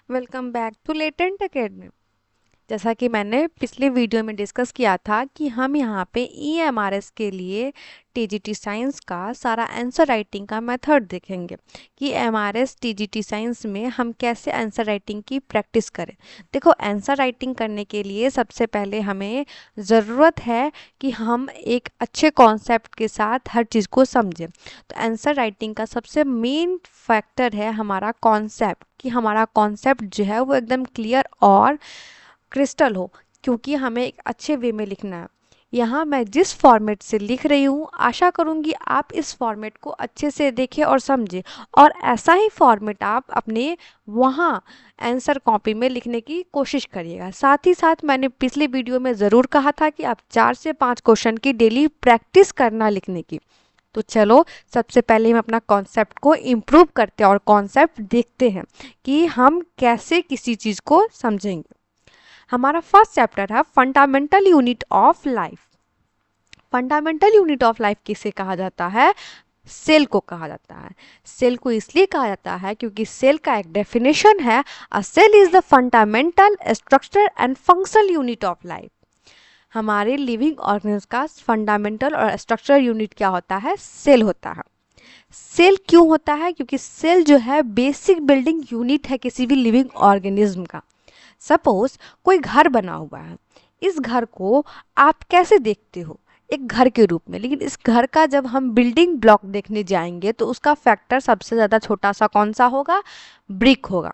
Welcome back to Latent Academy. जैसा कि मैंने पिछले वीडियो में डिस्कस किया था कि हम यहाँ पे ईएमआरएस के लिए टीजीटी साइंस का सारा आंसर राइटिंग का मेथड देखेंगे कि एमआरएस टीजीटी साइंस में हम कैसे आंसर राइटिंग की प्रैक्टिस करें। देखो, आंसर राइटिंग करने के लिए सबसे पहले हमें ज़रूरत है कि हम एक अच्छे कॉन्सेप्ट के साथ हर चीज़ को समझें। तो आंसर राइटिंग का सबसे मेन फैक्टर है हमारा कॉन्सेप्ट, कि हमारा कॉन्सेप्ट जो है वो एकदम क्लियर और क्रिस्टल हो, क्योंकि हमें एक अच्छे वे में लिखना है। यहाँ मैं जिस फॉर्मेट से लिख रही हूँ, आशा करूँगी आप इस फॉर्मेट को अच्छे से देखें और समझें, और ऐसा ही फॉर्मेट आप अपने वहाँ आंसर कॉपी में लिखने की कोशिश करिएगा। साथ ही साथ मैंने पिछले वीडियो में ज़रूर कहा था कि आप 4 से 5 क्वेश्चन की डेली प्रैक्टिस करना लिखने की। तो चलो, सबसे पहले हम अपना कॉन्सेप्ट को इम्प्रूव करते हैं और कॉन्सेप्ट देखते हैं कि हम कैसे किसी चीज़ को समझेंगे। हमारा फर्स्ट चैप्टर है fundamental unit of life. Fundamental unit of life किसे कहा जाता है? सेल को कहा जाता है। सेल को इसलिए कहा जाता है क्योंकि सेल का एक डेफिनेशन है, a cell is the fundamental structure and functional unit of life. हमारे लिविंग ऑर्गेनिज्म का फंडामेंटल और स्ट्रक्चरल यूनिट क्या होता है? सेल होता है। सेल क्यों होता है? क्योंकि सेल जो है बेसिक बिल्डिंग यूनिट है किसी भी लिविंग ऑर्गेनिज्म का। सपोज कोई घर बना हुआ है, इस घर को आप कैसे देखते हो? एक घर के रूप में। लेकिन इस घर का जब हम बिल्डिंग ब्लॉक देखने जाएंगे तो उसका फैक्टर सबसे ज़्यादा छोटा सा कौन सा होगा? ब्रिक होगा।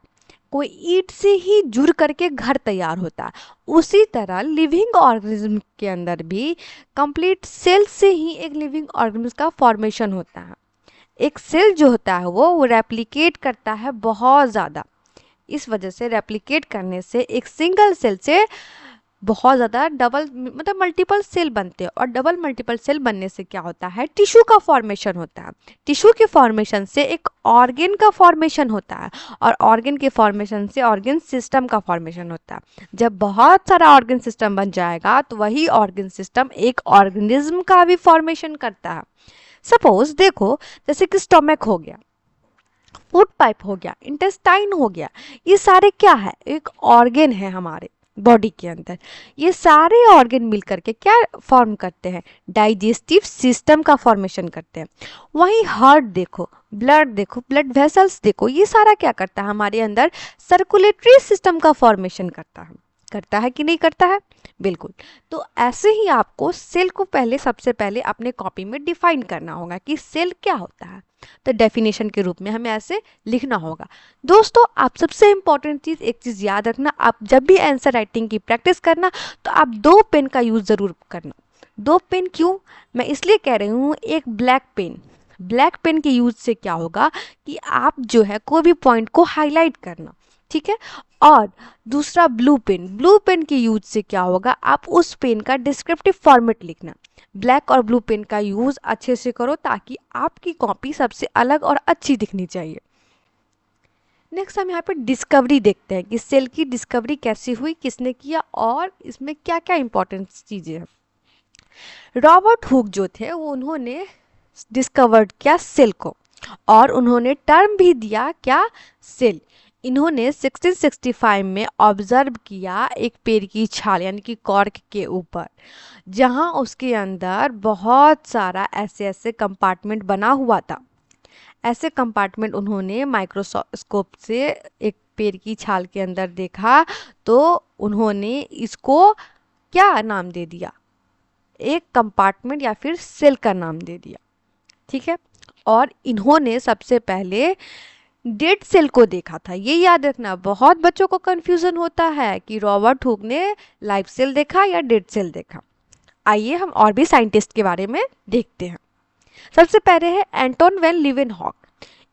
कोई ईंट से ही जुड़ करके घर तैयार होता है। उसी तरह लिविंग ऑर्गेनिज्म के अंदर भी कंप्लीट सेल से ही एक लिविंग ऑर्गेनिज्म का फॉर्मेशन होता है। एक सेल जो होता है वो रेप्लिकेट करता है बहुत ज़्यादा। इस वजह से रेप्लिकेट करने से एक सिंगल सेल से बहुत ज़्यादा डबल मतलब मल्टीपल सेल बनते हैं, और डबल मल्टीपल सेल बनने से क्या होता है? टिश्यू का फॉर्मेशन होता है। टिश्यू के फॉर्मेशन से एक ऑर्गन का फॉर्मेशन होता है, और ऑर्गन के फॉर्मेशन से ऑर्गन सिस्टम का फॉर्मेशन होता है। जब बहुत सारा ऑर्गन सिस्टम बन जाएगा तो वही ऑर्गन सिस्टम एक ऑर्गेनिज्म का भी फॉर्मेशन करता है। सपोज देखो, जैसे कि स्टोमक हो गया, फूड पाइप हो गया, इंटेस्टाइन हो गया, ये सारे क्या है? एक ऑर्गन है हमारे बॉडी के अंदर। ये सारे ऑर्गन मिलकर के क्या फॉर्म करते हैं? डाइजेस्टिव सिस्टम का फॉर्मेशन करते हैं। वहीं हार्ट देखो, ब्लड देखो, ब्लड वेसल्स देखो, ये सारा क्या करता है? हमारे अंदर सर्कुलेटरी सिस्टम का फॉर्मेशन करता है कि नहीं करता है? बिल्कुल। तो ऐसे ही आपको सेल को सबसे पहले अपने कॉपी में डिफाइन करना होगा कि सेल क्या होता है। तो डेफिनेशन के रूप में हमें ऐसे लिखना होगा। दोस्तों, आप सबसे इंपॉर्टेंट चीज़ एक चीज़ याद रखना, आप जब भी आंसर राइटिंग की प्रैक्टिस करना तो आप 2 पेन का यूज़ ज़रूर करना। 2 पेन क्यों मैं इसलिए कह रही हूँ? एक ब्लैक पेन के यूज से क्या होगा कि आप जो है कोई भी पॉइंट को हाईलाइट करना, ठीक है। और दूसरा ब्लू पेन के यूज से क्या होगा? आप उस पेन का डिस्क्रिप्टिव फॉर्मेट लिखना। ब्लैक और ब्लू पेन का यूज अच्छे से करो ताकि आपकी कॉपी सबसे अलग और अच्छी दिखनी चाहिए। नेक्स्ट हम यहाँ पे डिस्कवरी देखते हैं कि सेल की डिस्कवरी कैसे हुई, किसने किया, और इसमें क्या क्या इंपॉर्टेंट चीज़ें हैं। रॉबर्ट हुक जो थे वो उन्होंने डिस्कवर्ड किया सेल को, और उन्होंने टर्म भी दिया क्या? सेल। इन्होंने 1665 में ऑब्जर्व किया एक पेड़ की छाल यानी कि कॉर्क के ऊपर, जहां उसके अंदर बहुत सारा ऐसे ऐसे कंपार्टमेंट बना हुआ था। ऐसे कंपार्टमेंट उन्होंने माइक्रोस्कोप से एक पेड़ की छाल के अंदर देखा, तो उन्होंने इसको क्या नाम दे दिया? एक कंपार्टमेंट या फिर सेल का नाम दे दिया, ठीक है। और इन्होंने सबसे पहले डेड सेल को देखा था। ये याद रखना, बहुत बच्चों को कंफ्यूजन होता है कि रॉबर्ट हुक ने लाइव सेल देखा या डेड सेल देखा। आइए हम और भी साइंटिस्ट के बारे में देखते हैं। सबसे पहले है एंटोन वेन लीवेनहॉक।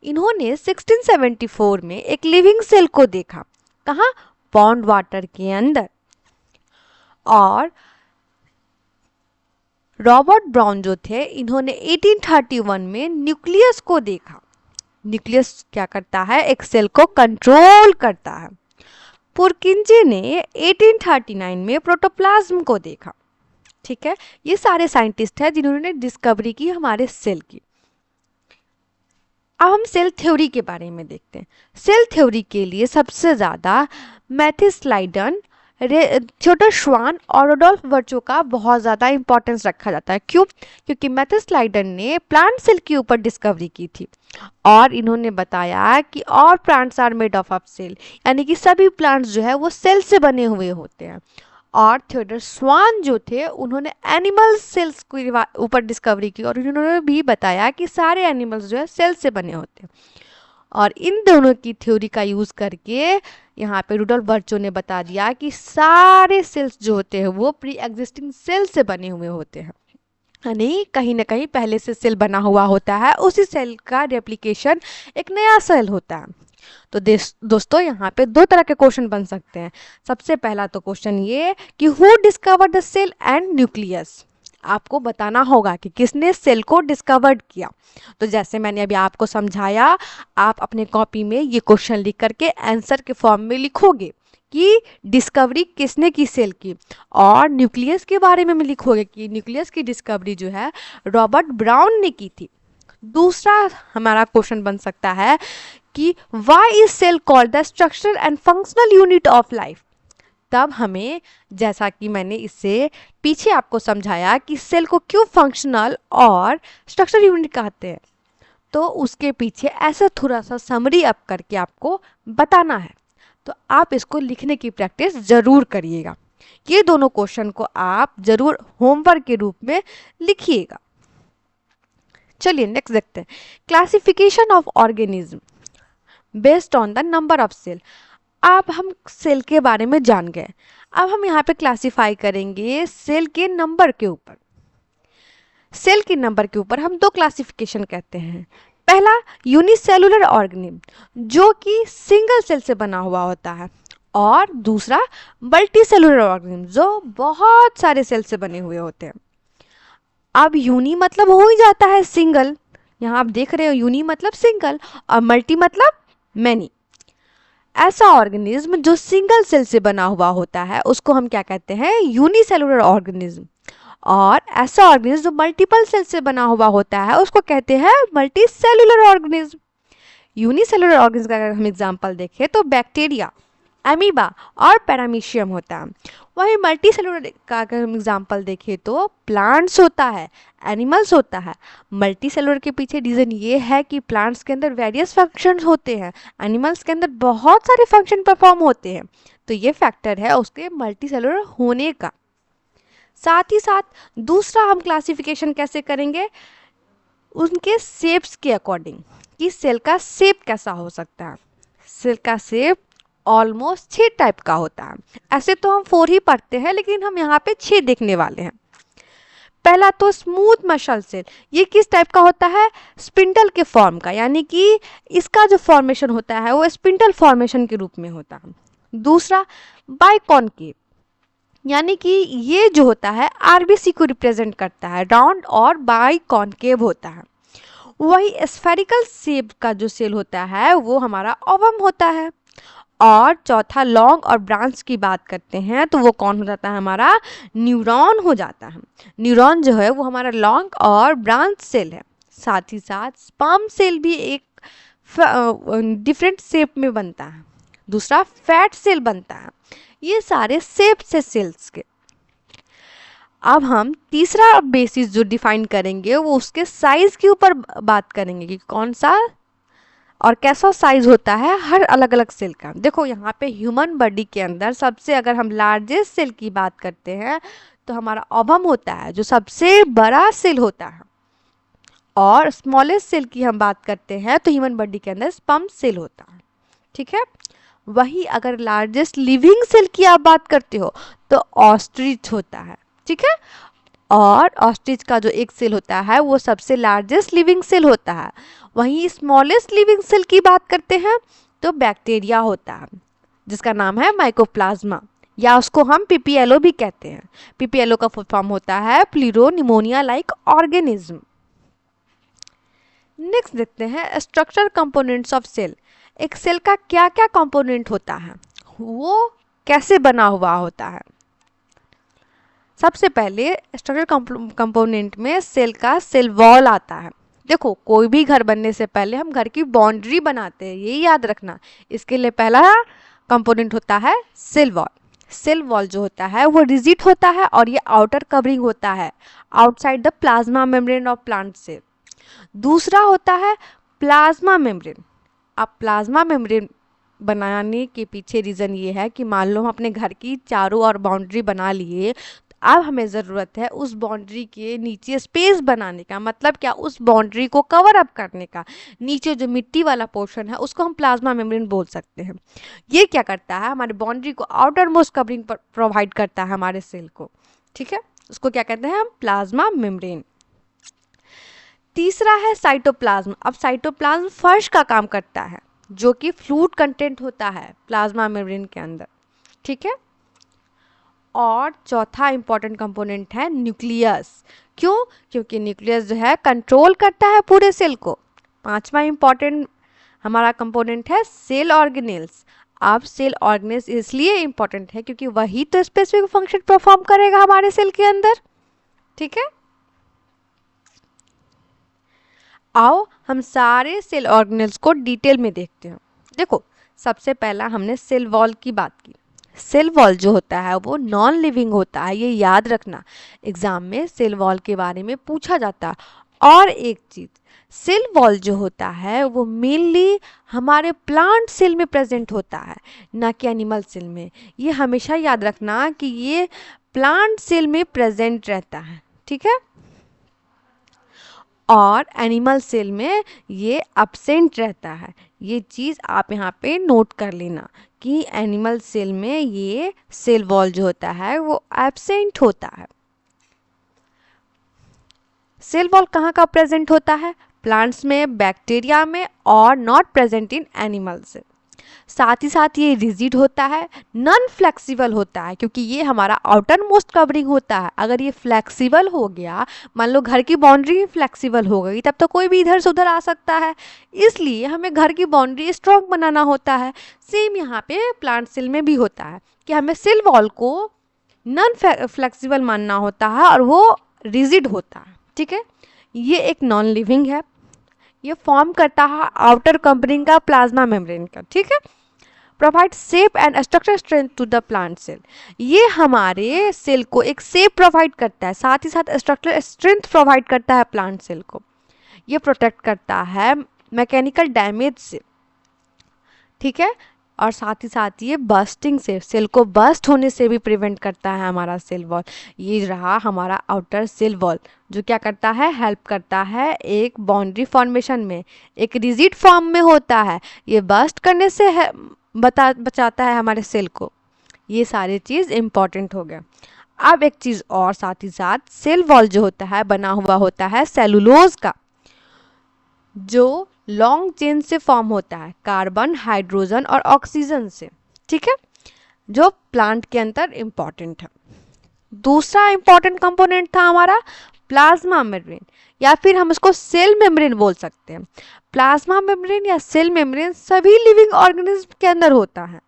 इन्होंने 1674 में एक लिविंग सेल को देखा। कहाँ? पॉन्ड वाटर के अंदर। और रॉबर्ट ब्राउन जो थे, इन्होंने 1831 में न्यूक्लियस को देखा। न्यूक्लियस क्या करता है? एक सेल को कंट्रोल करता है। पुरकिंजे ने 1839 में प्रोटोप्लाज्म को देखा, ठीक है। ये सारे साइंटिस्ट हैं जिन्होंने डिस्कवरी की हमारे सेल की। अब हम सेल थ्योरी के बारे में देखते हैं। सेल थ्योरी के लिए सबसे ज़्यादा मैथिस लाइडन, थियोडोर श्वान और रोडोल्फ वर्चो का बहुत ज़्यादा इंपॉर्टेंस रखा जाता है। क्यों? क्योंकि मैथिस लाइडन ने प्लांट सेल के ऊपर डिस्कवरी की थी और इन्होंने बताया कि all plants are made of cell, यानी कि सभी प्लांट्स जो है वो सेल से बने हुए होते हैं। और थियोडोर श्वान जो थे उन्होंने एनिमल सेल्स के ऊपर डिस्कवरी की और उन्होंने भी बताया कि सारे एनिमल्स जो है सेल से बने होते हैं। और इन दोनों की थ्योरी का यूज़ करके यहाँ पे रुडोल्फ वर्चो ने बता दिया कि सारे सेल्स जो होते हैं वो प्री एग्जिस्टिंग सेल से बने हुए होते हैं, यानी कहीं ना कहीं पहले से सेल बना हुआ होता है, उसी सेल का रेप्लिकेशन एक नया सेल होता है। तो दोस्तों यहाँ पे दो तरह के क्वेश्चन बन सकते हैं। सबसे पहला तो क्वेश्चन ये कि who discovered the cell and nucleus, आपको बताना होगा कि किसने सेल को डिस्कवर्ड किया। तो जैसे मैंने अभी आपको समझाया, आप अपने कॉपी में ये क्वेश्चन लिख करके आंसर के फॉर्म में लिखोगे कि डिस्कवरी किसने की सेल की, और न्यूक्लियस के बारे में लिखोगे कि न्यूक्लियस की डिस्कवरी जो है रॉबर्ट ब्राउन ने की थी। दूसरा हमारा क्वेश्चन बन सकता है कि why is cell called the structural and functional unit of life. तब हमें, जैसा कि मैंने इससे पीछे आपको समझाया कि सेल को क्यों फंक्शनल और स्ट्रक्चरल यूनिट कहते हैं, तो उसके पीछे ऐसा थोड़ा सा समरी अप करके आपको बताना है। तो आप इसको लिखने की प्रैक्टिस जरूर करिएगा। ये दोनों क्वेश्चन को आप जरूर होमवर्क के रूप में लिखिएगा। चलिए नेक्स्ट देखते हैं, classification of organism based on the number of cell. अब हम सेल के बारे में जान गए, अब हम यहाँ पे क्लासिफाई करेंगे सेल के नंबर के ऊपर। सेल के नंबर के ऊपर हम दो क्लासिफिकेशन कहते हैं। पहला यूनिसेलुलर ऑर्गेनिज्म, जो कि सिंगल सेल से बना हुआ होता है, और दूसरा मल्टी सेलुलर ऑर्गेनिज्म, जो बहुत सारे सेल से बने हुए होते हैं। अब यूनी मतलब हो ही जाता है सिंगल, यहाँ आप देख रहे हो यूनी मतलब सिंगल और मल्टी मतलब मैनी। ऐसा ऑर्गेनिज्म जो सिंगल सेल से बना हुआ होता है उसको हम क्या कहते हैं, यूनिसेलुलर ऑर्गेनिज्म। और ऐसा ऑर्गेनिज्म जो मल्टीपल सेल से बना हुआ होता है उसको कहते हैं multi cellular organism. Unicellular organism का अगर हम एग्जांपल देखें तो बैक्टीरिया, एमीबा और पैरामीशियम होता है। वहीं मल्टी सेलुलर का अगर हम एग्जांपल देखें तो प्लांट्स होता है, एनिमल्स होता है। मल्टी सेलुलर के पीछे रीज़न ये है कि प्लांट्स के अंदर वेरियस फंक्शंस होते हैं, एनिमल्स के अंदर बहुत सारे फंक्शन परफॉर्म होते हैं, तो ये फैक्टर है उसके मल्टी सेलुलर होने का। साथ ही साथ दूसरा हम क्लासिफिकेशन कैसे करेंगे, उनके शेप्स के अकॉर्डिंग, कि सेल का शेप कैसा हो सकता है। सेल का शेप ऑलमोस्ट 6 टाइप का होता है। ऐसे तो हम 4 ही पढ़ते हैं, लेकिन हम यहाँ पे 6 देखने वाले हैं। पहला तो स्मूथ मसल सेल, ये किस टाइप का होता है, स्पिंडल के फॉर्म का, यानी कि इसका जो फॉर्मेशन होता है वो स्पिंडल फॉर्मेशन के रूप में होता है। दूसरा बाइकॉनकेव, यानी कि ये जो होता है आरबीसी को रिप्रेजेंट करता है, राउंड और बाइकॉनकेव होता है। वही स्फेरिकल शेप का जो सेल होता है वो हमारा ओवम होता है। और चौथा लॉन्ग और ब्रांच की बात करते हैं तो वो कौन हो जाता है, हमारा न्यूरॉन हो जाता है। न्यूरॉन जो है वो हमारा लॉन्ग और ब्रांच सेल है। साथ ही साथ स्पर्म सेल भी एक डिफरेंट शेप में बनता है, दूसरा फैट सेल बनता है। ये सारे शेप से सेल्स के। अब हम तीसरा बेसिस जो डिफाइन करेंगे वो उसके साइज के ऊपर बात करेंगे कि कौन सा और कैसा साइज होता है हर अलग अलग सेल का। देखो यहाँ पे ह्यूमन बॉडी के अंदर सबसे अगर हम लार्जेस्ट सेल की बात करते हैं तो हमारा ओवम होता है, जो सबसे बड़ा सेल होता है। और स्मॉलेस्ट सेल की हम बात करते हैं तो ह्यूमन बॉडी के अंदर स्पर्म सेल होता है, ठीक है। वही अगर लार्जेस्ट लिविंग सेल की आप बात करते हो तो ऑस्ट्रिच होता है, ठीक है। और ऑस्ट्रिच का जो एक सेल होता है वो सबसे लार्जेस्ट लिविंग सेल होता है। वहीं स्मॉलेस्ट लिविंग सेल की बात करते हैं तो बैक्टीरिया होता है, जिसका नाम है माइकोप्लाज्मा, या उसको हम पीपीएलओ भी कहते हैं। पीपीएलओ का फुल फॉर्म होता है pleuro pneumonia like organism. Next देखते हैं स्ट्रक्चर कंपोनेंट्स ऑफ सेल। एक सेल का क्या क्या कंपोनेंट होता है, वो कैसे बना हुआ होता है। सबसे पहले स्ट्रक्चर कंपोनेंट में सेल का सेल वॉल आता है, देखो कोई भी घर बनने से पहले हम घर की बाउंड्री बनाते हैं, ये याद रखना। इसके लिए पहला कंपोनेंट होता है सेल वॉल। सेल वॉल जो होता है वो रिजिड होता है और ये आउटर कवरिंग होता है outside the plasma membrane of plant cell. दूसरा होता है प्लाज्मा मेम्ब्रेन। अब प्लाज्मा मेम्ब्रेन बनाने के पीछे रीज़न ये है कि मान लो हम अपने घर की चारों ओर बाउंड्री बना लिए, अब हमें ज़रूरत है उस बाउंड्री के नीचे स्पेस बनाने का, मतलब क्या, उस बाउंड्री को कवर अप करने का। नीचे जो मिट्टी वाला पोर्शन है उसको हम प्लाज्मा मेम्ब्रेन बोल सकते हैं। ये क्या करता है, हमारे बाउंड्री को आउटर मोस्ट कवरिंग प्रोवाइड करता है हमारे सेल को, ठीक है। उसको क्या कहते हैं हम, प्लाज्मा मेम्ब्रेन। तीसरा है साइटोप्लाज्म। अब साइटोप्लाज्म फर्श का काम करता है, जो कि फ्लूइड कंटेंट होता है प्लाज्मा मेम्ब्रेन के अंदर, ठीक है। और चौथा इंपॉर्टेंट कंपोनेंट है न्यूक्लियस। क्यों? क्योंकि न्यूक्लियस जो है कंट्रोल करता है पूरे सेल को। पांचवा इंपॉर्टेंट हमारा कंपोनेंट है सेल ऑर्गेनेल्स। अब सेल ऑर्गेनेल्स इसलिए इंपॉर्टेंट है क्योंकि वही तो स्पेसिफिक फंक्शन परफॉर्म करेगा हमारे सेल के अंदर, ठीक है। आओ हम सारे सेल ऑर्गेनेल्स को डिटेल में देखते हैं। देखो सबसे पहला हमने सेल वॉल की बात की। सेल वॉल जो होता है वो नॉन लिविंग होता है, ये याद रखना, एग्जाम में सेल वॉल के बारे में पूछा जाता है। और एक चीज, सेल वॉल जो होता है वो मेनली हमारे प्लांट सेल में प्रेजेंट होता है, ना कि एनिमल सेल में। ये हमेशा याद रखना कि ये प्लांट सेल में प्रेजेंट रहता है, ठीक है। और एनिमल सेल में ये एब्सेंट रहता है। ये चीज़ आप यहाँ पे नोट कर लेना कि एनिमल सेल में ये सेल वॉल जो होता है वो एब्सेंट होता है। सेल वॉल कहाँ का प्रेजेंट होता है, प्लांट्स में, बैक्टीरिया में, और नॉट प्रेजेंट इन एनिमल्स। साथ ही साथ ये रिजिड होता है, नॉन फ्लेक्सिबल होता है, क्योंकि ये हमारा आउटर मोस्ट कवरिंग होता है। अगर ये फ्लेक्सिबल हो गया, मान लो घर की बाउंड्री फ्लेक्सिबल हो गई, तब तो कोई भी इधर से उधर आ सकता है, इसलिए हमें घर की बाउंड्री स्ट्रॉन्ग बनाना होता है। सेम यहाँ पे प्लांट सेल में भी होता है कि हमें सेल वॉल को नॉन फ्लेक्सिबल मानना होता है और वो रिजिड होता है, ठीक है। ये एक नॉन लिविंग है, ये फॉर्म करता है आउटर कवरिंग का प्लाज्मा मेम्ब्रेन का, ठीक है। Provide shape and structure strength to the plant cell. ये हमारे सेल को एक शेप प्रोवाइड करता है, साथ ही साथ स्ट्रक्चर स्ट्रेंथ प्रोवाइड करता है प्लांट सेल को। ये प्रोटेक्ट करता है मैकेनिकल डैमेज से, ठीक है। और साथ ही साथ ये बस्टिंग से, सेल को बस्ट होने से भी प्रिवेंट करता है हमारा सेल वॉल। ये रहा हमारा आउटर सेल वॉल, जो क्या करता है, हेल्प करता है एक बाउंड्री फॉर्मेशन में, एक रिजिड फॉर्म में होता है, ये बस्ट करने से बचाता है हमारे सेल को। ये सारी चीज़ इंपॉर्टेंट हो गया। अब एक चीज़ और, साथ ही साथ सेल वॉल जो होता है बना हुआ होता है सेलुलोज का, जो लॉन्ग चेन से फॉर्म होता है, कार्बन, हाइड्रोजन और ऑक्सीजन से, ठीक है, जो प्लांट के अंदर इंपॉर्टेंट है। दूसरा इंपॉर्टेंट कंपोनेंट था हमारा प्लाज्मा मेम्ब्रेन, या फिर हम इसको सेल मेम्ब्रेन बोल सकते हैं। प्लाज्मा मेम्ब्रेन या सेल मेम्ब्रेन सभी लिविंग ऑर्गेनिज्म के अंदर होता है।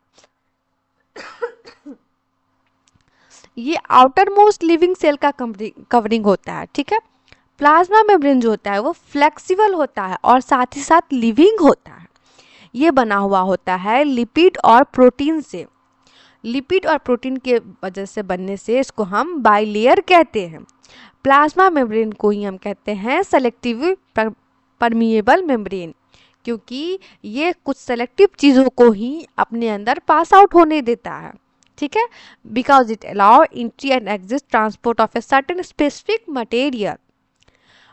ये आउटर मोस्ट लिविंग सेल का कवरिंग होता है, ठीक है। प्लाज्मा मेम्ब्रेन जो होता है वो फ्लेक्सिबल होता है और साथ ही साथ लिविंग होता है। ये बना हुआ होता है लिपिड और प्रोटीन से। लिपिड और प्रोटीन के वजह से बनने से इसको हम बाइलेयर कहते हैं। प्लाज्मा मेम्ब्रेन को ही हम कहते हैं सेलेक्टिव परमिएबल मेम्ब्रेन, क्योंकि ये कुछ सेलेक्टिव चीज़ों को ही अपने अंदर पास आउट होने देता है, ठीक है। Because it allow entry and exit transport of a certain specific material.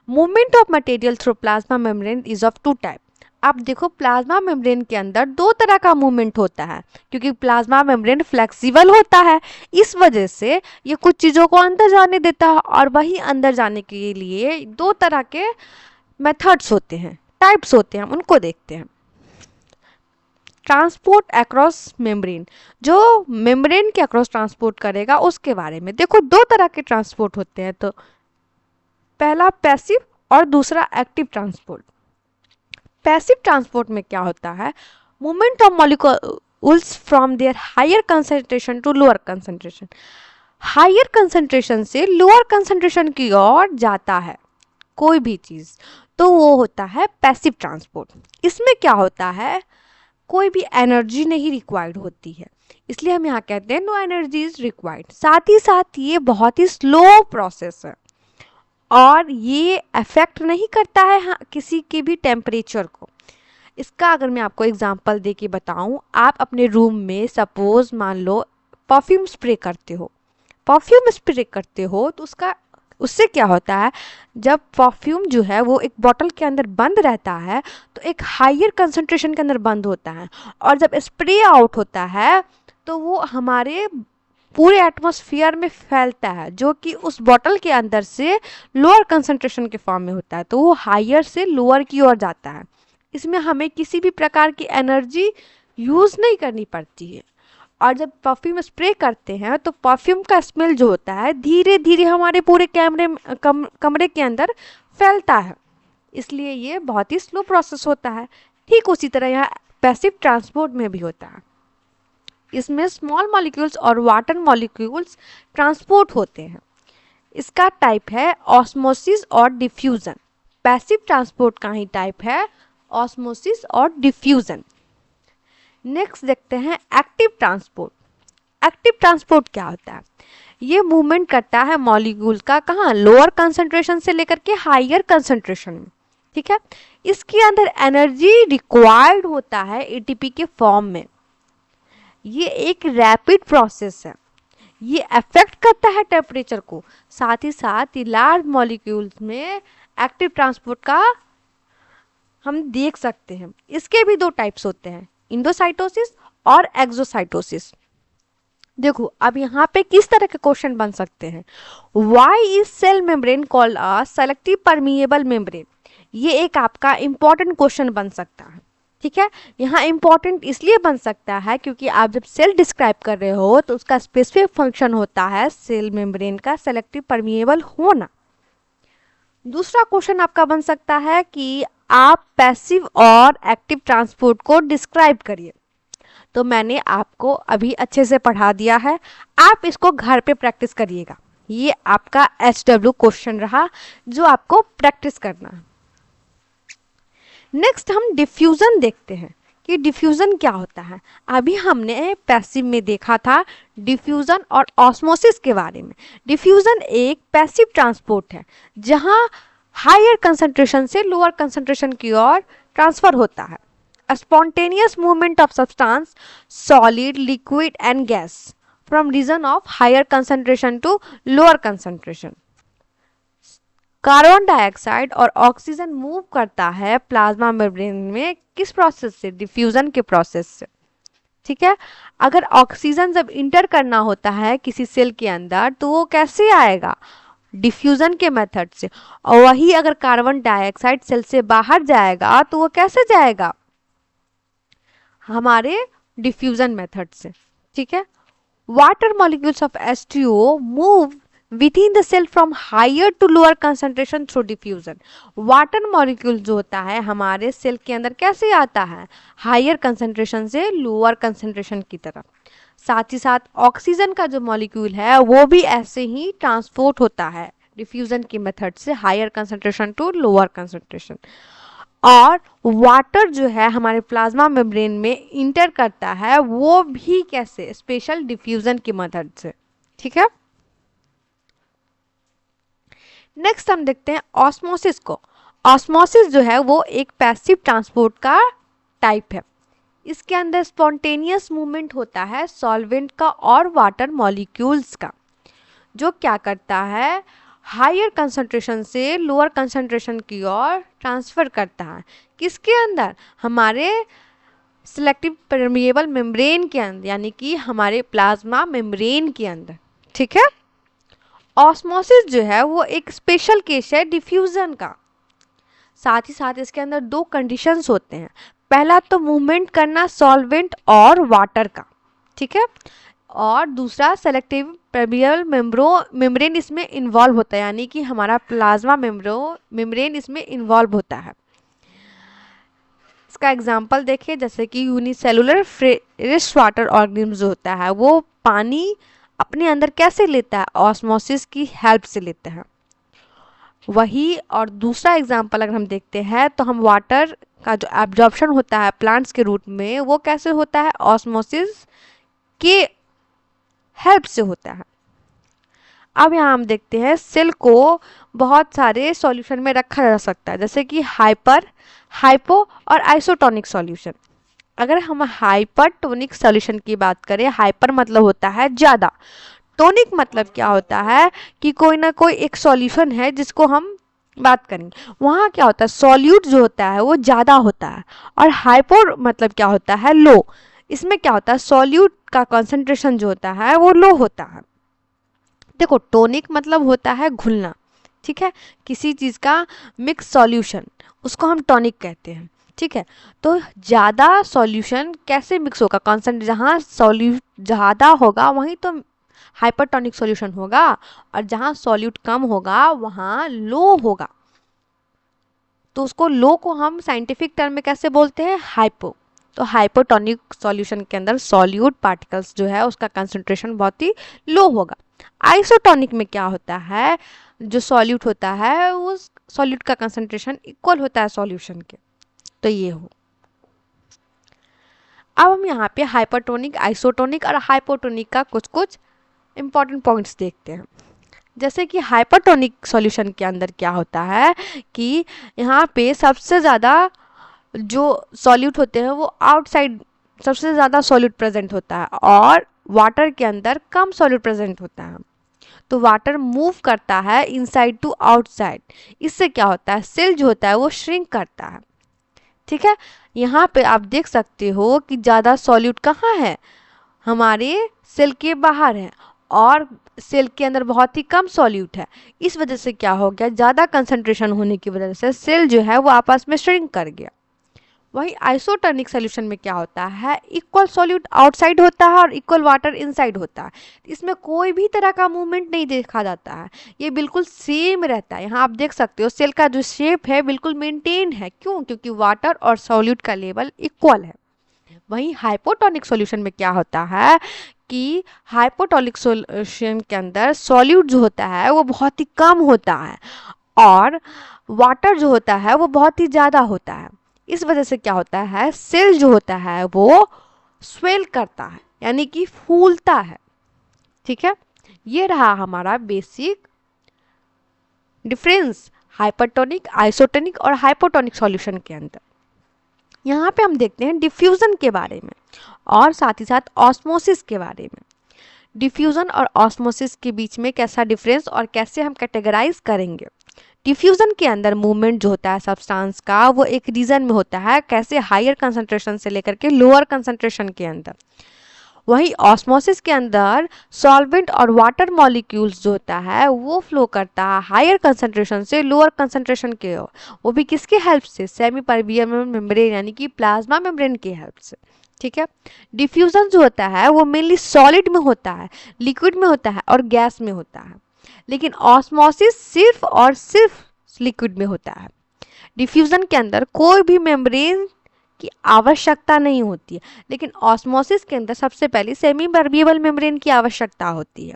Movement of material through plasma membrane is of two type. अब देखो प्लाज्मा मेम्ब्रेन के अंदर दो तरह का मूवमेंट होता है, क्योंकि प्लाज्मा मेम्ब्रेन फ्लेक्सिबल होता है, इस वजह से ये कुछ चीज़ों को अंदर जाने देता है, और वही अंदर जाने के लिए दो तरह के मेथड्स होते हैं, टाइप्स होते हैं, उनको देखते हैं। ट्रांसपोर्ट अक्रॉस मेम्ब्रेन, जो मेम्ब्रेन के अक्रॉस ट्रांसपोर्ट करेगा उसके बारे में। देखो दो तरह के ट्रांसपोर्ट होते हैं, तो पहला पैसिव और दूसरा एक्टिव ट्रांसपोर्ट। पैसिव ट्रांसपोर्ट में क्या होता है, movement of molecules from their higher concentration to lower concentration. Higher concentration से लोअर कंसंट्रेशन की ओर जाता है कोई भी चीज़, तो वो होता है पैसिव ट्रांसपोर्ट। इसमें क्या होता है, कोई भी एनर्जी नहीं रिक्वायर्ड होती है, इसलिए हम यहाँ कहते हैं नो एनर्जी इज रिक्वायर्ड। साथ ही साथ ये बहुत ही स्लो प्रोसेस है और ये अफेक्ट नहीं करता है हाँ, किसी के भी टेम्परेचर को। इसका अगर मैं आपको एग्जांपल दे के बताऊं, आप अपने रूम में सपोज मान लो परफ्यूम स्प्रे करते हो, परफ्यूम स्प्रे करते हो तो उससे क्या होता है, जब परफ्यूम जो है वो एक बॉटल के अंदर बंद रहता है तो एक हायर कंसंट्रेशन के अंदर बंद होता है, और जब स्प्रे आउट होता है तो वो हमारे पूरे एटमॉस्फेयर में फैलता है, जो कि उस बॉटल के अंदर से लोअर कंसंट्रेशन के फॉर्म में होता है, तो वो हायर से लोअर की ओर जाता है। इसमें हमें किसी भी प्रकार की एनर्जी यूज़ नहीं करनी पड़ती है। और जब परफ्यूम स्प्रे करते हैं तो परफ्यूम का स्मेल जो होता है धीरे धीरे हमारे पूरे कमरे के अंदर फैलता है, इसलिए ये बहुत ही स्लो प्रोसेस होता है। ठीक उसी तरह यहाँ पैसिव ट्रांसपोर्ट में भी होता है। इसमें स्मॉल मॉलिक्यूल्स और वाटर मॉलिक्यूल्स ट्रांसपोर्ट होते हैं। इसका टाइप है ऑस्मोसिस और डिफ्यूजन। पैसिव ट्रांसपोर्ट का ही टाइप है ऑस्मोसिस और डिफ्यूजन। नेक्स्ट देखते हैं एक्टिव ट्रांसपोर्ट। एक्टिव ट्रांसपोर्ट क्या होता है, ये मूवमेंट करता है मॉलिक्यूल का कहाँ, लोअर कंसंट्रेशन से लेकर के हायर कंसंट्रेशन में। ठीक है, इसके अंदर एनर्जी रिक्वायर्ड होता है एटीपी के फॉर्म में। ये एक रैपिड प्रोसेस है, ये अफेक्ट करता है टेम्परेचर को। साथ ही साथ ये लार्ज मॉलिक्यूल्स में एक्टिव ट्रांसपोर्ट का हम देख सकते हैं। इसके भी दो टाइप्स होते हैं, इंडोसाइटोसिस और एक्सोसाइटोसिस। देखो अब यहाँ पे किस तरह के क्वेश्चन बन सकते हैं, why is cell membrane called a selective permeable membrane. ये एक आपका इंपॉर्टेंट क्वेश्चन बन सकता है। ठीक है, यहाँ इंपॉर्टेंट इसलिए बन सकता है क्योंकि आप जब सेल डिस्क्राइब कर रहे हो तो उसका स्पेसिफिक फंक्शन होता है सेल मेम्ब्रेन का सेलेक्टिव परमिएबल होना। दूसरा क्वेश्चन आपका बन सकता है कि आप पैसिव और एक्टिव ट्रांसपोर्ट को डिस्क्राइब करिए। तो मैंने आपको अभी अच्छे से पढ़ा दिया है, आप इसको घर पे प्रैक्टिस करिएगा। ये आपका HW क्वेश्चन रहा जो आपको प्रैक्टिस करना है। नेक्स्ट हम डिफ्यूजन देखते हैं कि डिफ्यूजन क्या होता है। अभी हमने पैसिव में देखा था डिफ्यूजन और ऑस्मोसिस के बारे में। डिफ्यूजन एक पैसिव ट्रांसपोर्ट है जहां हायर कंसंट्रेशन से लोअर कंसंट्रेशन की ओर ट्रांसफर होता है। A spontaneous movement of substance, solid, liquid and gas from region of higher concentration to lower concentration. Carbon dioxide और ऑक्सीजन मूव करता है प्लाज्मा मेम्ब्रेन में किस प्रोसेस से, डिफ्यूजन के प्रोसेस से। ठीक है, अगर ऑक्सीजन जब इंटर करना होता है किसी सेल के अंदर तो वो कैसे आएगा, डिफ्यूजन के मेथड से। और वही अगर कार्बन डाइऑक्साइड सेल से बाहर जाएगा तो वो कैसे जाएगा, हमारे डिफ्यूजन मेथड से। ठीक है, water molecules of H2O move within the cell from higher to lower concentration through diffusion. Water molecule जो होता है हमारे सेल के अंदर कैसे आता है, हायर कंसंट्रेशन से लोअर कंसंट्रेशन की तरफ। साथ ही साथ ऑक्सीजन का जो मॉलिक्यूल है वो भी ऐसे ही ट्रांसपोर्ट होता है डिफ्यूजन की मेथड से higher concentration to lower concentration. और वाटर जो है हमारे प्लाज्मा मेम्ब्रेन में इंटर करता है वो भी कैसे, स्पेशल डिफ्यूजन की मेथड से। ठीक है, नेक्स्ट हम देखते हैं ऑस्मोसिस को। ऑस्मोसिस जो है वो एक पैसिव ट्रांसपोर्ट का टाइप है। इसके अंदर स्पॉन्टेनियस मूवमेंट होता है सॉल्वेंट का और वाटर मॉलिक्यूल्स का, जो क्या करता है हायर कंसंट्रेशन से लोअर कंसंट्रेशन की ओर ट्रांसफर करता है। किसके अंदर, हमारे सिलेक्टिव परमिएबल मेम्ब्रेन के अंदर, यानी कि हमारे प्लाज्मा मेम्ब्रेन के अंदर। ठीक है, ऑस्मोसिस जो है वो एक स्पेशल केस है डिफ्यूजन का। साथ ही साथ इसके अंदर दो कंडीशंस होते हैं, पहला तो मूवमेंट करना सॉल्वेंट और वाटर का। ठीक है, और दूसरा सेलेक्टिव परमिएबल मेम्ब्रेन इसमें इन्वॉल्व होता है, यानी कि हमारा प्लाज्मा मेम्ब्रेन इसमें इन्वॉल्व होता है। इसका एग्जांपल देखिए, जैसे कि यूनिसेलुलर फ्रेश वाटर ऑर्गेनिज्म जो होता है वो पानी अपने अंदर कैसे लेता है, ऑस्मोसिस की हेल्प से लेता है। वही, और दूसरा एग्जाम्पल अगर हम देखते हैं तो हम वाटर का जो एब्जॉर्प्शन होता है प्लांट्स के रूट में वो कैसे होता है, ऑस्मोसिस के हेल्प से होता है। अब यहाँ हम देखते हैं सेल को बहुत सारे सॉल्यूशन में रखा जा सकता है, जैसे कि हाइपर, हाइपो और आइसोटोनिक सॉल्यूशन। अगर हम हाइपरटोनिक सॉल्यूशन की बात करें, हाइपर मतलब होता है ज़्यादा, टोनिक मतलब क्या होता है कि कोई ना कोई एक सॉल्यूशन है जिसको हम बात करेंगे, वहाँ क्या होता है सॉल्यूट जो होता है वो ज़्यादा होता है। और हाइपर मतलब क्या होता है, लो। इसमें क्या होता है सॉल्यूट का कंसंट्रेशन जो होता है वो लो होता है। देखो टोनिक मतलब होता है घुलना, ठीक है, किसी चीज़ का मिक्स सॉल्यूशन, उसको हम टॉनिक कहते हैं, ठीक है। तो ज़्यादा सॉल्यूशन कैसे मिक्स होगा, कॉन्सेंट्रेट जहाँ सॉल्यूट ज़्यादा होगा वहीं तो हाइपरटोनिक सॉल्यूशन होगा, और जहाँ सॉल्यूट कम होगा वहाँ लो होगा। तो उसको लो को हम साइंटिफिक टर्म में कैसे बोलते हैं, हाइपो। तो हाइपोटोनिक सॉल्यूशन के अंदर सॉल्यूट पार्टिकल्स जो है उसका कंसंट्रेशन बहुत ही लो होगा। आइसोटोनिक में क्या होता है, जो सॉल्यूट होता है उस सॉल्यूट का कंसंट्रेशन इक्वल होता है सॉल्यूशन के। तो ये हो। अब हम यहाँ पे हाइपरटोनिक, आइसोटोनिक और हाइपोटोनिक का कुछ कुछ इंपॉर्टेंट पॉइंट्स देखते हैं। जैसे कि हाइपरटोनिक सॉल्यूशन के अंदर क्या होता है कि यहाँ पे सबसे ज़्यादा जो सॉल्यूट होते हैं वो आउटसाइड, सबसे ज़्यादा सॉल्यूट प्रेजेंट होता है, और वाटर के अंदर कम सॉल्यूट प्रेजेंट होता है। तो वाटर मूव करता है इनसाइड टू आउटसाइड। इससे क्या होता है, सेल जो होता है वो श्रिंक करता है, ठीक है। यहाँ पे आप देख सकते हो कि ज़्यादा सॉल्यूट कहाँ है, हमारे सेल के बाहर है, और सेल के अंदर बहुत ही कम सॉल्यूट है। इस वजह से क्या हो गया, ज़्यादा कंसंट्रेशन होने की वजह से सेल जो है वो आपस में श्रिंक कर गया। वही आइसोटोनिक सॉल्यूशन में क्या होता है, इक्वल सॉल्यूट आउटसाइड होता है और इक्वल वाटर इनसाइड होता है। इसमें कोई भी तरह का मूवमेंट नहीं देखा जाता है, ये बिल्कुल सेम रहता है। यहाँ आप देख सकते हो सेल का जो शेप है बिल्कुल मेंटेन है, क्यों, क्योंकि वाटर और सॉल्यूट का लेवल इक्वल है। वहीं हाइपोटोनिक सॉल्यूशन में क्या होता है कि हाइपोटोनिक सॉल्यूशन के अंदर सॉल्यूट जो होता है वो बहुत ही कम होता है, और वाटर जो होता है वो बहुत ही ज़्यादा होता है। इस वजह से क्या होता है, सेल जो होता है वो स्वेल करता है, यानी कि फूलता है, ठीक है। ये रहा हमारा बेसिक डिफरेंस हाइपरटोनिक, आइसोटोनिक और हाइपोटोनिक सॉल्यूशन के अंदर। यहाँ पे हम देखते हैं डिफ्यूजन के बारे में और साथ ही साथ ऑस्मोसिस के बारे में। डिफ्यूजन और ऑस्मोसिस के बीच में कैसा डिफरेंस और कैसे हम कैटेगराइज करेंगे। डिफ्यूजन के अंदर मूवमेंट जो होता है सब्सटेंस का वो एक रीजन में होता है, कैसे, हायर कंसंट्रेशन से लेकर के लोअर कंसंट्रेशन के अंदर। वहीं ऑस्मोसिस के अंदर सॉल्वेंट और वाटर मॉलिक्यूल्स जो होता है वो फ्लो करता है हायर कंसंट्रेशन से लोअर कंसंट्रेशन के ओर, वो भी किसके हेल्प से, सेमी परमिएबल मेम्ब्रेन यानी कि प्लाज्मा मेम्ब्रेन की हेल्प से, ठीक है। डिफ्यूजन जो होता है वो मेनली सॉलिड में होता है, लिक्विड में होता है और गैस में होता है, लेकिन ऑस्मोसिस सिर्फ और सिर्फ लिक्विड में होता है। डिफ्यूजन के अंदर कोई भी मेम्ब्रेन की आवश्यकता नहीं होती है, लेकिन ऑस्मोसिस के अंदर सबसे पहले सेमी परमिएबल मेम्ब्रेन की आवश्यकता होती है।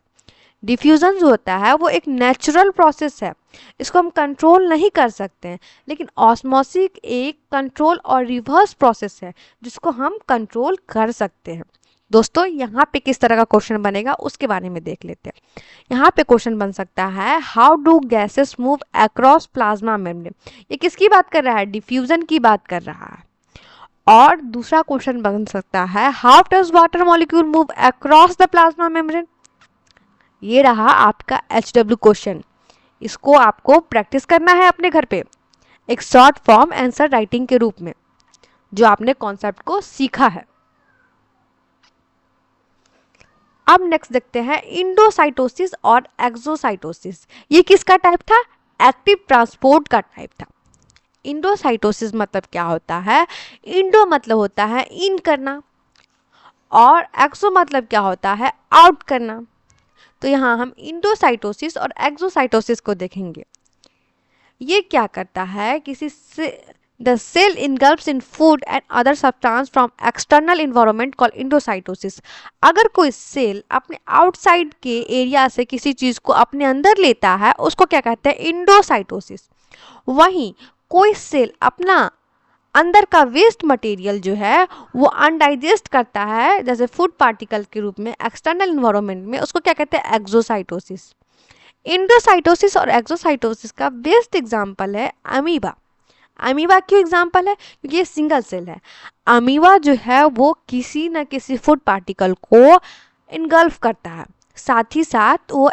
डिफ्यूजन जो होता है वो एक नेचुरल प्रोसेस है, इसको हम कंट्रोल नहीं कर सकते हैं, लेकिन ऑस्मोसिस एक कंट्रोल और रिवर्स प्रोसेस है जिसको हम कंट्रोल कर सकते हैं। दोस्तों यहाँ पे किस तरह का क्वेश्चन बनेगा उसके बारे में देख लेते हैं। यहाँ पे क्वेश्चन बन सकता है, how do gases move across plasma membrane. ये किसकी बात कर रहा है, डिफ्यूजन की बात कर रहा है। और दूसरा क्वेश्चन बन सकता है, how does water molecule move across the plasma membrane. ये रहा आपका HW क्वेश्चन, इसको आपको प्रैक्टिस करना है अपने घर पे एक शॉर्ट फॉर्म आंसर राइटिंग के रूप में, जो आपने कॉन्सेप्ट को सीखा है। अब नेक्स्ट देखते हैं इंडोसाइटोसिस और एक्सोसाइटोसिस। ये किसका टाइप था, एक्टिव ट्रांसपोर्ट का टाइप था। इंडोसाइटोसिस मतलब क्या होता है, इंडो मतलब होता है इन करना, और एक्सो मतलब क्या होता है, आउट करना। तो यहाँ हम इंडोसाइटोसिस और एक्सोसाइटोसिस को देखेंगे। ये क्या करता है, किसी The cell engulfs in food and other substance from external environment called endocytosis. अगर कोई सेल अपने आउटसाइड के एरिया से किसी चीज को अपने अंदर लेता है उसको क्या कहते हैं, इंडोसाइटोसिस। वहीं कोई सेल अपना अंदर का वेस्ट मटेरियल जो है वो अनडाइजेस्ट करता है जैसे फूड पार्टिकल के रूप में एक्सटर्नल इन्वायरमेंट में, उसको क्या कहते हैं, एक्सोसाइटोसिस। इंडोसाइटोसिस और एक्सोसाइटोसिस का बेस्ट एग्जाम्पल है अमीबा। अमीबा क्यों एग्जाम्पल है, क्योंकि ये सिंगल सेल है। अमीबा जो है वो किसी न किसी फूड पार्टिकल को इनगल्फ करता है, साथ ही साथ वो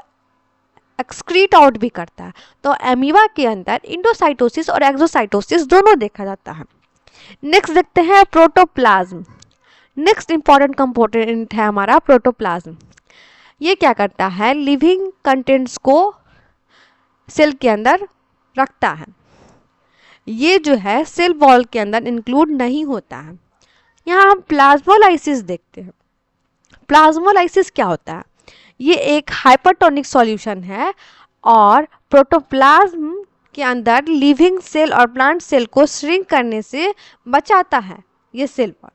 एक्सक्रीट आउट भी करता है। तो अमीबा के अंदर इंडोसाइटोसिस और एक्सोसाइटोसिस दोनों देखा जाता है। नेक्स्ट देखते हैं प्रोटोप्लाज्म। नेक्स्ट इंपॉर्टेंट कंपोनेंट है हमारा प्रोटोप्लाज्म। ये क्या करता है, लिविंग कंटेंट्स को सेल के अंदर रखता है। ये जो है सेल वॉल के अंदर इंक्लूड नहीं होता है। यहाँ हम प्लाज्मोलाइसिस देखते हैं। प्लाज्मोलाइसिस क्या होता है, ये एक हाइपरटोनिक सॉल्यूशन है और प्रोटोप्लाज्म के अंदर लिविंग सेल और प्लांट सेल को श्रिंक करने से बचाता है ये सेल वॉल।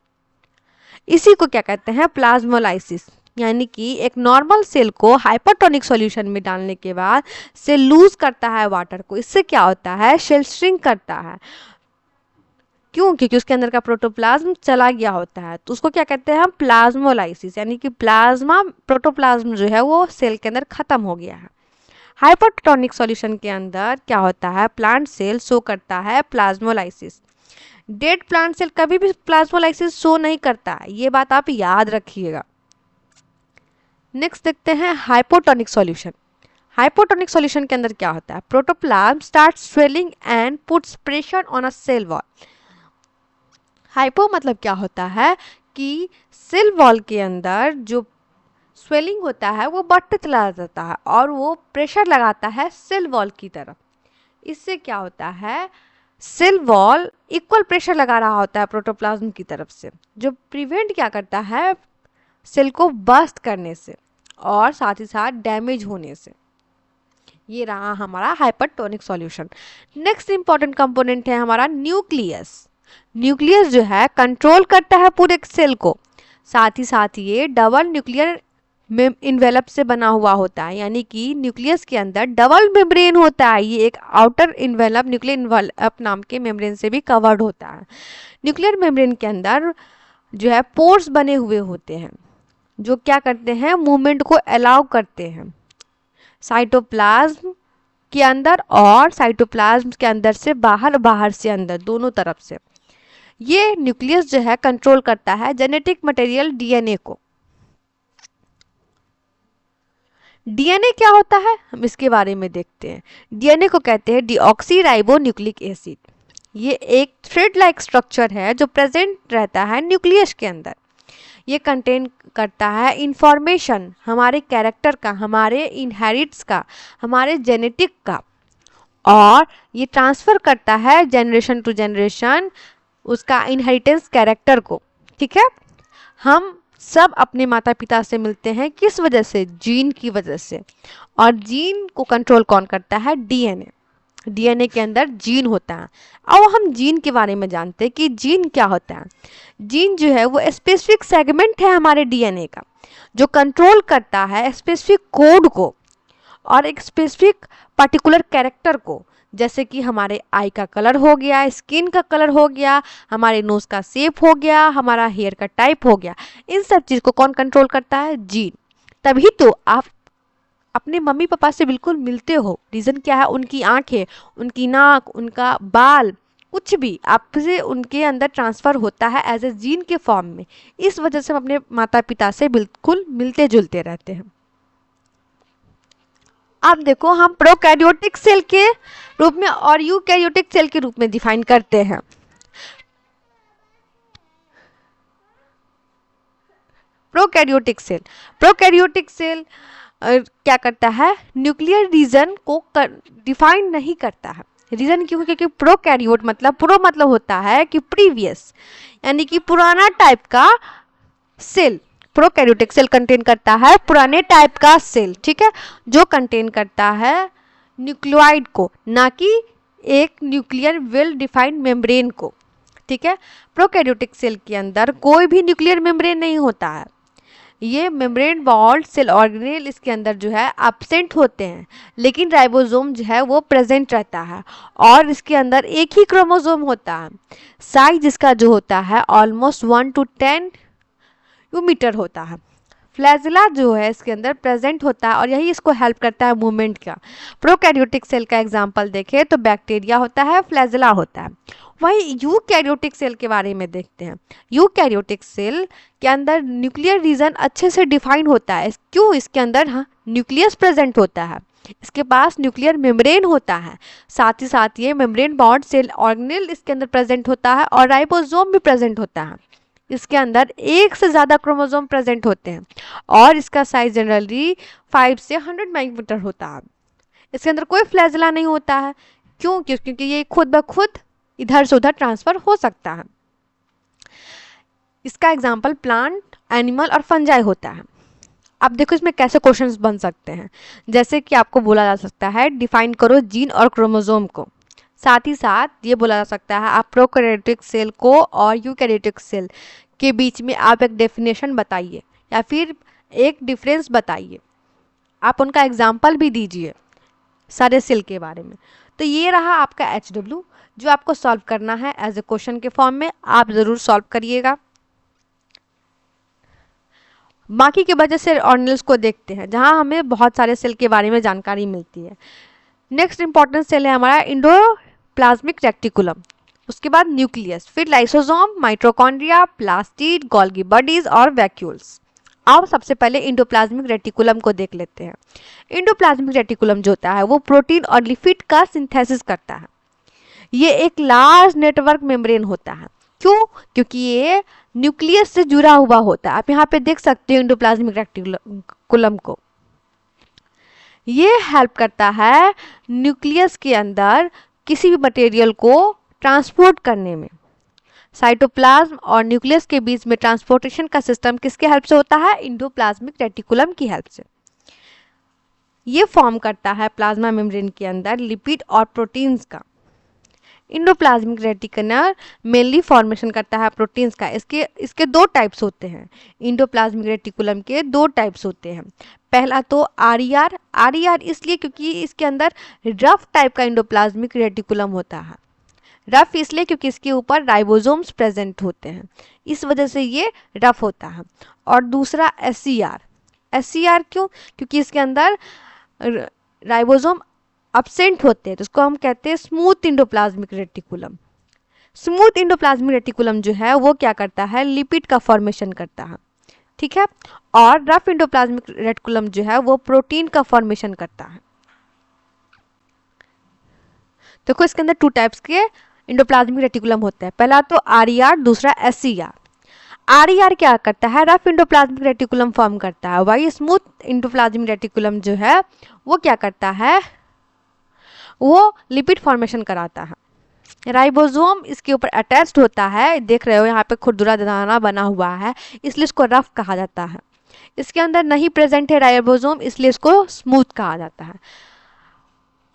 इसी को क्या कहते हैं, प्लाज्मोलाइसिस। यानी कि एक नॉर्मल सेल को हाइपरटोनिक सॉल्यूशन में डालने के बाद सेल लूज करता है वाटर को, इससे क्या होता है, सेल श्रिंक करता है। क्यों, क्योंकि उसके अंदर का प्रोटोप्लाज्म चला गया होता है। तो उसको क्या कहते हैं हम, प्लाज्मोलाइसिस। यानी कि प्लाज्मा प्रोटोप्लाज्म जो है वो सेल के अंदर खत्म हो गया है। हाइपरटोनिक सॉल्यूशन के अंदर क्या होता है, प्लांट सेल शो करता है प्लाज्मोलाइसिस। डेड प्लांट सेल कभी भी प्लाज्मोलाइसिस शो नहीं करता है, ये बात आप याद रखिएगा। नेक्स्ट देखते हैं हाइपोटोनिक सॉल्यूशन। हाइपोटोनिक सॉल्यूशन के अंदर क्या होता है, protoplasm start swelling and puts pressure on a cell wall. Hypo मतलब क्या होता है कि सेल वॉल के अंदर जो स्वेलिंग होता है वो बढ़ते चला जाता है और वो प्रेशर लगाता है सेल वॉल की तरफ। इससे क्या होता है, सेल वॉल इक्वल प्रेशर लगा रहा होता है प्रोटोप्लाज्म की तरफ से, जो प्रिवेंट क्या करता है, सेल को बस्ट करने से और साथ ही साथ डैमेज होने से। ये रहा हमारा hypertonic solution. Next important component है हमारा न्यूक्लियस। न्यूक्लियस जो है कंट्रोल करता है पूरे सेल को, साथ ही साथ ये डबल न्यूक्लियर इन्वेलप से बना हुआ होता है। यानी कि न्यूक्लियस के अंदर डबल मेम्ब्रेन होता है। ये एक आउटर इन्वेलप न्यूक्लियर इन्वेलप नाम के मेम्ब्रेन से भी कवर्ड होता है। न्यूक्लियर मेम्ब्रेन के अंदर जो है पोर्स बने हुए होते हैं जो क्या करते हैं, मूवमेंट को अलाउ करते हैं साइटोप्लाज्म के अंदर और साइटोप्लाज्म के अंदर से बाहर, बाहर से अंदर, दोनों तरफ से। ये न्यूक्लियस जो है कंट्रोल करता है जेनेटिक मटेरियल डीएनए को। डीएनए क्या होता है हम इसके बारे में देखते हैं। डीएनए को कहते हैं डीऑक्सीराइबो न्यूक्लिक एसिड। ये एक थ्रेड लाइक स्ट्रक्चर है जो प्रेजेंट रहता है न्यूक्लियस के अंदर। ये कंटेन करता है इंफॉर्मेशन हमारे कैरेक्टर का, हमारे इनहेरिट्स का, हमारे जेनेटिक का, और ये ट्रांसफ़र करता है जनरेशन टू जनरेशन उसका इनहेरिटेंस कैरेक्टर को। ठीक है, हम सब अपने माता पिता से मिलते हैं, किस वजह से, जीन की वजह से। और जीन को कंट्रोल कौन करता है, डीएनए। डीएनए के अंदर जीन होता है। अब हम जीन के बारे में जानते हैं कि जीन क्या होता है। जीन जो है वो स्पेसिफिक सेगमेंट है हमारे डीएनए का जो कंट्रोल करता है स्पेसिफिक कोड को और एक स्पेसिफिक पर्टिकुलर कैरेक्टर को, जैसे कि हमारे आई का कलर हो गया, स्किन का कलर हो गया, हमारे नोज का शेप हो गया, हमारा हेयर का टाइप हो गया। इन सब चीज़ को कौन कंट्रोल करता है, जीन। तभी तो आप अपने मम्मी पापा से बिल्कुल मिलते हो। रीज़न क्या है, उनकी आंखें, उनकी नाक, उनका बाल, कुछ भी आपसे उनके अंदर ट्रांसफ़र होता है एज ए जीन के फॉर्म में। इस वजह से हम अपने माता पिता से बिल्कुल मिलते जुलते रहते हैं। अब देखो हम प्रोकैरियोटिक सेल के रूप में और यूकैरियोटिक सेल के रूप में डिफाइन करते हैं। प्रोकैरियोटिक सेल क्या करता है, न्यूक्लियर रीजन को डिफाइन नहीं करता है। रीजन क्यों, क्योंकि प्रोकैरियोट मतलब प्रो मतलब होता है कि प्रीवियस, यानी कि पुराना टाइप का सेल। प्रोकैरियोटिक सेल कंटेन करता है पुराने टाइप का सेल, ठीक है, जो कंटेन करता है न्यूक्लियोइड को, ना कि एक न्यूक्लियर वेल डिफाइंड मेम्ब्रेन को, ठीक है। प्रोकैरियोटिक सेल के अंदर कोई भी न्यूक्लियर मेम्ब्रेन नहीं होता है, ये मेम्ब्रेन बॉन्ड सेल ऑर्गेनेल इसके अंदर जो है एब्सेंट होते हैं, लेकिन राइबोसोम जो है वो प्रेजेंट रहता है और इसके अंदर एक ही क्रोमोसोम होता है। साइज इसका जो होता है ऑलमोस्ट 1 to 10 मीटर होता है। फ्लैजिला जो है इसके अंदर प्रेजेंट होता है और यही इसको हेल्प करता है मूवमेंट का। प्रोकैरियोटिक सेल का एग्जांपल देखें तो बैक्टीरिया होता है, फ्लैजिला होता है। वही यूकैरियोटिक सेल के बारे में देखते हैं। यूकैरियोटिक सेल के अंदर न्यूक्लियर रीजन अच्छे से डिफाइन होता है। क्यों? इसके अंदर न्यूक्लियस प्रेजेंट होता है, इसके पास न्यूक्लियर मेम्ब्रेन होता है, साथ ही साथ ये मेम्ब्रेन बॉन्ड सेल ऑर्गेनेल इसके अंदर प्रेजेंट होता है और राइबोसोम भी प्रेजेंट होता है। इसके अंदर एक से ज़्यादा क्रोमोसोम प्रेजेंट होते हैं और इसका साइज जनरली 5 से 100 माइक्रोमीटर होता है। इसके अंदर कोई फ्लैजिला नहीं होता है। क्यों? क्योंकि ये खुद ब खुद इधर से उधर ट्रांसफर हो सकता है। इसका एग्जाम्पल प्लांट, एनिमल और फंजाई होता है। अब देखो इसमें कैसे क्वेश्चंस बन सकते हैं, जैसे कि आपको बोला जा सकता है डिफाइन करो जीन और क्रोमोसोम को। साथ ही साथ ये बोला जा सकता है आप प्रोकैरियोटिक सेल को और यूकैरियोटिक सेल के बीच में आप एक डेफिनेशन बताइए या फिर एक डिफरेंस बताइए, आप उनका एग्जाम्पल भी दीजिए सारे सेल के बारे में। तो ये रहा आपका HW जो आपको सॉल्व करना है एज ए क्वेश्चन के फॉर्म में, आप ज़रूर सॉल्व करिएगा। बाकी के वजह से ऑर्गेनेल्स को देखते हैं जहां हमें बहुत सारे सेल के बारे में जानकारी मिलती है। नेक्स्ट इंपॉर्टेंट सेल है हमारा एंडोप्लाज्मिक रेटिकुलम, उसके बाद न्यूक्लियस, फिर lysosome, mitochondria, plastid, Golgi bodies और वैक्यूल्स। अब सबसे पहले एंडोप्लाज्मिक रेटिकुलम को देख लेते हैं। एंडोप्लाज्मिक रेटिकुलम जो होता है वो प्रोटीन और लिपिड का सिंथेसिस करता है। ये एक लार्ज नेटवर्क मेम्ब्रेन होता है। क्यों? क्योंकि ये न्यूक्लियस से जुड़ा हुआ होता है। आप यहाँ पे देख सकते हैं एंडोप्लाज्मिक रेटिकुलम को। ये हेल्प करता है न्यूक्लियस के अंदर किसी भी मटेरियल को ट्रांसपोर्ट करने में। साइटोप्लाज्म और न्यूक्लियस के बीच में ट्रांसपोर्टेशन का सिस्टम किसके हेल्प से होता है? एंडोप्लाज्मिक रेटिकुलम की हेल्प से। ये फॉर्म करता है प्लाज्मा मेम्ब्रेन के अंदर लिपिड और प्रोटीन्स का। एंडोप्लाज्मिक रेटिकुलम मेनली फॉर्मेशन करता है प्रोटीन्स का। इसके दो टाइप्स होते हैं। एंडोप्लाज्मिक रेटिकुलम के दो टाइप्स होते हैं। पहला तो आर इसलिए क्योंकि इसके अंदर रफ टाइप का एंडोप्लाज्मिक रेटिकुलम होता है। रफ इसलिए क्योंकि इसके ऊपर राइबोसोम्स प्रेजेंट होते हैं, इस वजह से ये रफ होता है। और दूसरा SCR क्यों? क्योंकि इसके अंदर राइबोसोम एब्सेंट होते हैं, तो उसको हम कहते हैं smooth endoplasmic reticulum. Smooth endoplasmic reticulum जो है वो क्या करता है? लिपिड का फॉर्मेशन करता है, ठीक है। और रफ एंडोप्लाज्मिक रेटिकुलम जो है वो प्रोटीन का फॉर्मेशन करता है। देखो इसके अंदर टू टाइप्स के एंडोप्लाज्मिक रेटिकुलम होते हैं। पहला तो RER, दूसरा SCR। RER क्या करता है? रफ एंडोप्लाज्मिक रेटिकुलम फॉर्म करता है। वही स्मूथ एंडोप्लाज्मिक रेटिकुलम जो है वो क्या करता है? वो लिपिड फॉर्मेशन कराता है। राइबोसोम इसके ऊपर अटैच्ड होता है, देख रहे हो यहाँ पे खुरदुरा दाना बना हुआ है, इसलिए इसको रफ कहा जाता है। इसके अंदर नहीं प्रेजेंट है राइबोसोम, इसलिए इसको स्मूथ कहा जाता है।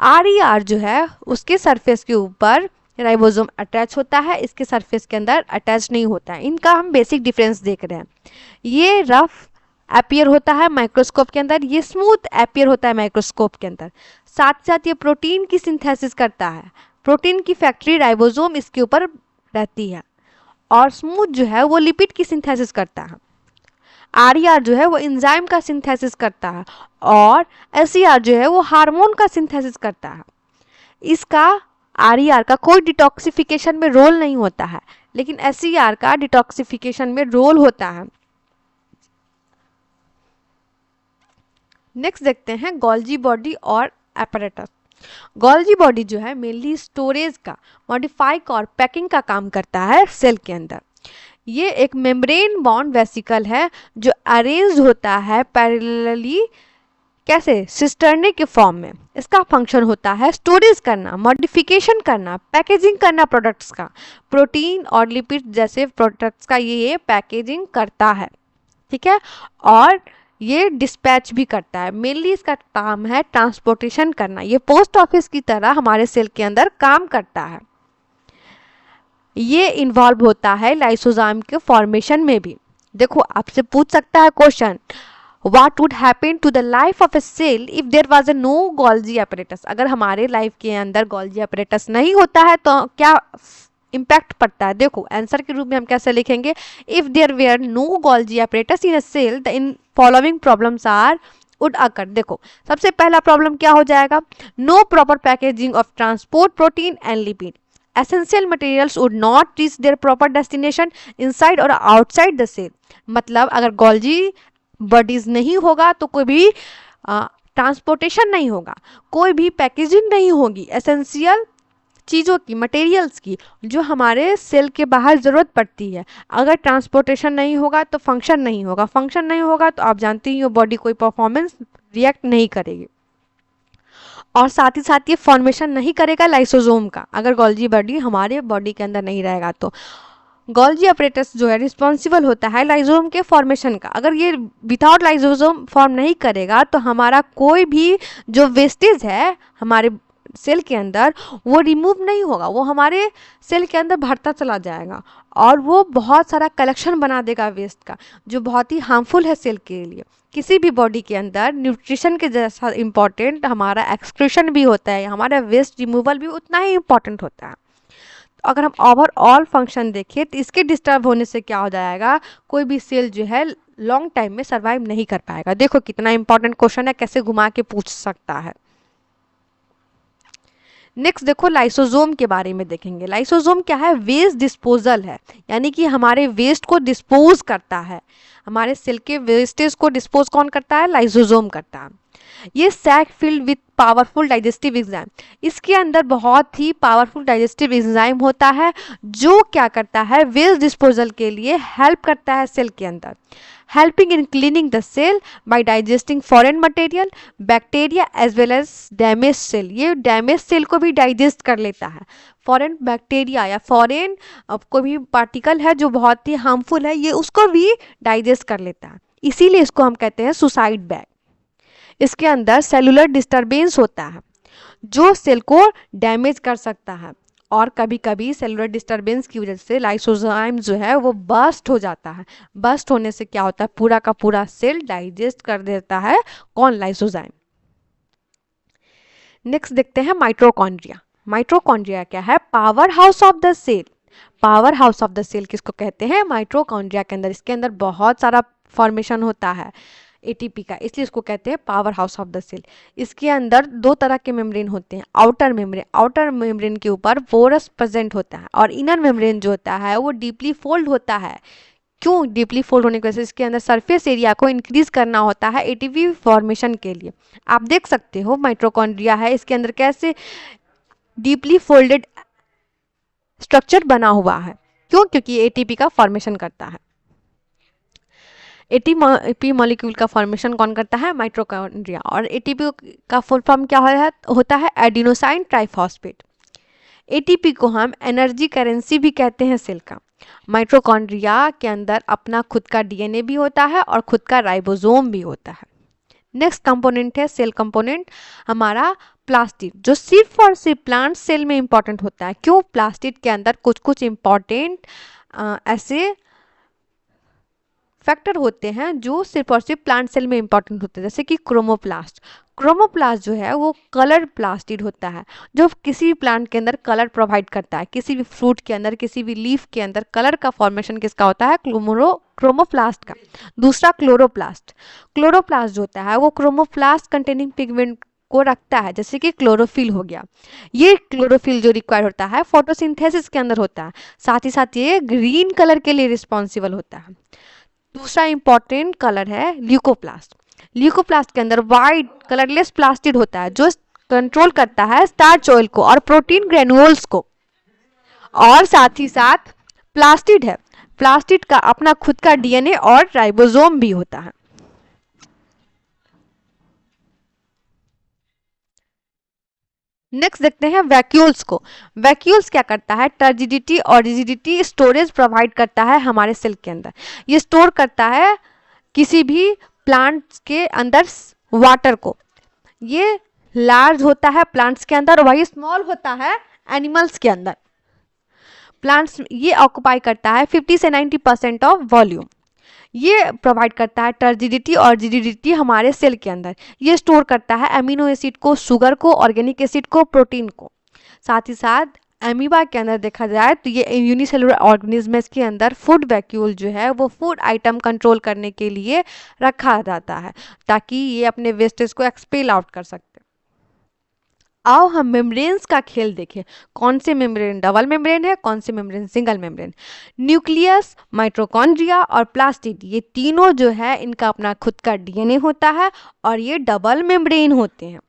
RER जो है उसके सरफेस के ऊपर राइबोसोम अटैच होता है, इसके सरफेस के अंदर अटैच नहीं होता है। इनका हम बेसिक डिफरेंस देख रहे हैं। ये रफ अपीयर होता है माइक्रोस्कोप के अंदर, ये स्मूथ अपीयर होता है माइक्रोस्कोप के अंदर। साथ साथ ये प्रोटीन की सिंथेसिस करता है। प्रोटीन की फैक्ट्री राइबोसोम इसके ऊपर रहती है। और स्मूथ जो है वो लिपिड की सिंथेसिस करता है। RER जो है वो एंजाइम का सिंथेसिस करता है और SCR जो है वो हार्मोन का सिंथेसिस करता है। इसका RER का कोई डिटॉक्सिफिकेशन में रोल नहीं होता है, लेकिन SCR का डिटॉक्सिफिकेशन में रोल होता है। नेक्स्ट देखते हैं गोल्जी बॉडी और apparatus। गोल्जी बॉडी जो है मेनली स्टोरेज का, मॉडिफाई और पैकिंग का काम करता है सेल के अंदर। ये एक मेम्ब्रेन बॉन्ड वेसिकल है जो अरेंज होता है पैरेलली, कैसे? सिस्टर्ने के फॉर्म में। इसका फंक्शन होता है स्टोरेज करना, मॉडिफिकेशन करना, पैकेजिंग करना प्रोडक्ट्स का। प्रोटीन और लिपिड जैसे प्रोडक्ट्स का ये पैकेजिंग करता है, ठीक है। और ये डिस्पैच भी करता है। मेनली इसका काम है ट्रांसपोर्टेशन करना। ये पोस्ट ऑफिस की तरह हमारे सेल के अंदर काम करता है। ये इन्वॉल्व होता है लाइसोजाइम के फॉर्मेशन में भी। देखो आपसे पूछ सकता है question, what would happen to the life of a cell if there was no Golgi apparatus। अगर हमारे लाइफ के अंदर गोल्जी apparatus नहीं होता है तो क्या इम्पैक्ट पड़ता है। देखो आंसर के रूप में हम कैसे लिखेंगे, if there were no Golgi apparatus in a cell the in following problems are would occur. देखो सबसे पहला प्रॉब्लम क्या हो जाएगा, no proper packaging of transport protein and lipid, essential materials would not reach their proper destination inside और outside the cell। मतलब अगर Golgi bodies नहीं होगा तो कोई भी ट्रांसपोर्टेशन नहीं होगा, कोई भी पैकेजिंग नहीं होगी एसेंशियल चीज़ों की, मटेरियल्स की जो हमारे सेल के बाहर ज़रूरत पड़ती है। अगर ट्रांसपोर्टेशन नहीं होगा तो फंक्शन नहीं होगा, फंक्शन नहीं होगा तो आप जानते ही हो बॉडी कोई परफॉर्मेंस रिएक्ट नहीं करेगी। और साथ ही साथ ये फॉर्मेशन नहीं करेगा लाइसोसोम का, अगर गोल्जी बॉडी हमारे बॉडी के अंदर नहीं रहेगा तो। गोल्जी apparatus जो है रिस्पॉन्सिबल होता है लाइसोसोम के फॉर्मेशन का। अगर ये विदाउट लाइसोसोम फॉर्म नहीं करेगा तो हमारा कोई भी जो वेस्टेज है हमारे सेल के अंदर वो रिमूव नहीं होगा, वो हमारे सेल के अंदर बढ़ता चला जाएगा और वो बहुत सारा कलेक्शन बना देगा वेस्ट का, जो बहुत ही हार्मफुल है सेल के लिए। किसी भी बॉडी के अंदर न्यूट्रिशन के जैसा इम्पॉर्टेंट हमारा एक्सक्रीशन भी होता है, हमारा वेस्ट रिमूवल भी उतना ही इम्पॉर्टेंट होता है। तो अगर हम ओवरऑल फंक्शन देखें तो इसके डिस्टर्ब होने से क्या हो जाएगा, कोई भी सेल जो है लॉन्ग टाइम में सर्वाइव नहीं कर पाएगा। देखो कितना इंपॉर्टेंट क्वेश्चन है, कैसे घुमा के पूछ सकता है। नेक्स्ट देखो लाइसोसोम के बारे में देखेंगे। लाइसोसोम क्या है, वेस्ट डिस्पोजल है, यानी कि हमारे वेस्ट को डिस्पोज करता है। हमारे सेल के वेस्टेज को डिस्पोज कौन करता है, लाइसोसोम करता है। ये sac filled with powerful digestive enzyme, इसके अंदर बहुत ही पावरफुल डाइजेस्टिव एंजाइम होता है जो क्या करता है, वेस्ट डिस्पोजल के लिए हेल्प करता है सेल के अंदर। Helping in cleaning the cell by digesting foreign material, bacteria as well as damage cell. ये डैमेज सेल को भी डाइजेस्ट कर लेता है। फॉरेन बैक्टीरिया या फॉरेन कोई भी पार्टिकल है जो बहुत ही हार्मफुल है, ये उसको भी डाइजेस्ट कर लेता है। इसीलिए इसको हम कहते हैं सुसाइड बैग। इसके अंदर सेलुलर डिस्टर्बेंस होता है जो सेल को डैमेज कर सकता है, और कभी कभी सेलुलर डिस्टर्बेंस की वजह से लाइसोजाइम जो है वो बस्ट हो जाता है। बस्ट होने से क्या होता है, पूरा का पूरा सेल डाइजेस्ट कर देता है कौन, लाइसोजाइम। नेक्स्ट देखते हैं माइटोकॉन्ड्रिया। माइटोकॉन्ड्रिया क्या है, power house of the cell. Power house of the cell किसको कहते हैं, माइटोकॉन्ड्रिया के अंदर। इसके अंदर बहुत सारा फॉर्मेशन होता है एटीपी का, इसलिए इसको कहते हैं power house of the cell. इसके अंदर दो तरह के मेम्ब्रेन होते हैं, आउटर मेम्ब्रेन, आउटर मेम्ब्रेन के ऊपर पोरस प्रेजेंट होता है, और इनर मेम्ब्रेन जो होता है वो डीपली फोल्ड होता है। क्यों डीपली फोल्ड होने की वजह से, इसके अंदर सरफेस एरिया को इंक्रीज करना होता है एटीपी फॉर्मेशन के लिए। आप देख सकते हो माइटोकॉन्ड्रिया है, इसके अंदर कैसे डीपली फोल्डेड स्ट्रक्चर बना हुआ है। क्यों, क्योंकि एटीपी का फॉर्मेशन करता है। एटीपी मॉलिक्यूल का फॉर्मेशन कौन करता है, माइटोकॉन्ड्रिया। और एटीपी का फुल फॉर्म क्या होता है, एडिनोसाइन ट्राइफॉस्फेट। एटीपी को हम एनर्जी करेंसी भी कहते हैं सेल का। माइटोकॉन्ड्रिया के अंदर अपना खुद का डीएनए भी होता है और खुद का राइबोसोम भी होता है। नेक्स्ट कंपोनेंट है सेल कंपोनेंट हमारा प्लास्टिड, जो सिर्फ और सिर्फ प्लांट सेल में इंपॉर्टेंट होता है। क्यों, प्लास्टिड के अंदर कुछ कुछ इंपॉर्टेंट ऐसे फैक्टर होते हैं जो सिर्फ और सिर्फ प्लांट सेल में इंपॉर्टेंट होते हैं, जैसे कि क्रोमोप्लास्ट। क्रोमोप्लास्ट जो है वो कलर प्लास्टिड होता है, जो किसी भी प्लांट के अंदर कलर प्रोवाइड करता है। किसी भी फ्रूट के अंदर, किसी भी लीफ के अंदर कलर का फॉर्मेशन किसका होता है, क्रोमोप्लास्ट का। दूसरा क्लोरोप्लास्ट। क्लोरोप्लास्ट जो होता है वो क्रोमोप्लास्ट कंटेनिंग पिगमेंट को रखता है, जैसे कि क्लोरोफिल हो गया। ये क्लोरोफिल जो रिक्वायर होता है फोटोसिंथेसिस के अंदर होता है, साथ ही साथ ये ग्रीन कलर के लिए रिस्पॉन्सिबल होता है। दूसरा इंपॉर्टेंट कलर है ल्यूकोप्लास्ट। ल्यूकोप्लास्ट के अंदर वाइट कलरलेस प्लास्टिड होता है जो कंट्रोल करता है स्टार्च ऑयल को और प्रोटीन ग्रेन्यूल्स को। और साथ ही साथ प्लास्टिड है, प्लास्टिड का अपना खुद का डीएनए और राइबोसोम भी होता है। नेक्स्ट देखते हैं वैक्यूल्स को। वैक्यूल्स क्या करता है, टर्जिडिटी और रिजिडिटी स्टोरेज प्रोवाइड करता है हमारे सेल के अंदर। ये स्टोर करता है किसी भी प्लांट्स के अंदर वाटर को, ये लार्ज होता है प्लांट्स के अंदर, वही स्मॉल होता है एनिमल्स के अंदर। प्लांट्स ये ऑक्युपाई करता है 50 से 90% ऑफ वॉल्यूम। ये प्रोवाइड करता है टर्जिडिटी और जिडिडिटी हमारे सेल के अंदर। ये स्टोर करता है अमीनो एसिड को, शुगर को, ऑर्गेनिक एसिड को, प्रोटीन को। साथ ही साथ एमीबा के अंदर देखा जाए तो ये यूनिसेलुलर ऑर्गेनिज्म के अंदर फूड वैक्यूल जो है वो फूड आइटम कंट्रोल करने के लिए रखा जाता है ताकि ये अपने वेस्टेज को एक्सपेल आउट कर सकते। आओ हम मेम्ब्रेन्स का खेल देखें। कौन से मेम्ब्रेन डबल मेम्ब्रेन है, कौन से membrane single membrane. Nucleus, mitochondria और प्लास्टिड, ये तीनों जो है इनका अपना खुद का डीएनए होता है और ये डबल मेम्ब्रेन होते हैं।